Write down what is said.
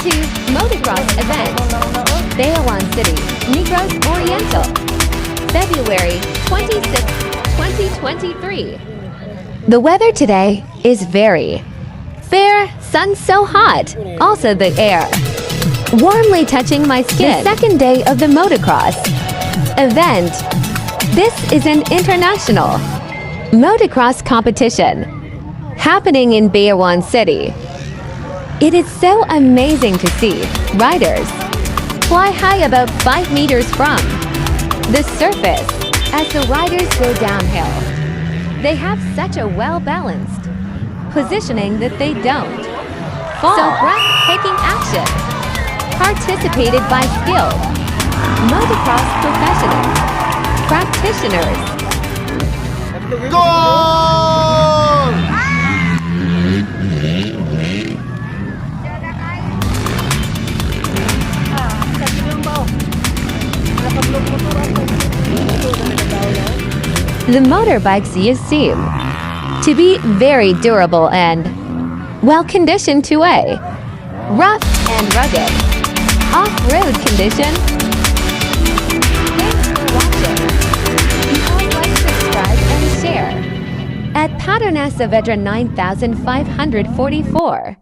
to Motocross event, Bayawan City, Negros Oriental, February 26, 2023. The weather today is very fair, sun so hot, also the air warmly touching my skin. The second day of the motocross event. This is an international motocross competition happening in Bayawan City. It is so amazing to see riders fly high about 5 meters from the surface as the riders go downhill. They have such a well-balanced positioning that they don't fall. So breathtaking action, participated by skilled motocross professionals, practitioners. Goal! The motorbikes you seem to be very durable and well-conditioned to a rough and rugged off-road condition. Thanks for watching. Please like, subscribe, and share at Paterna Saavedra 9544.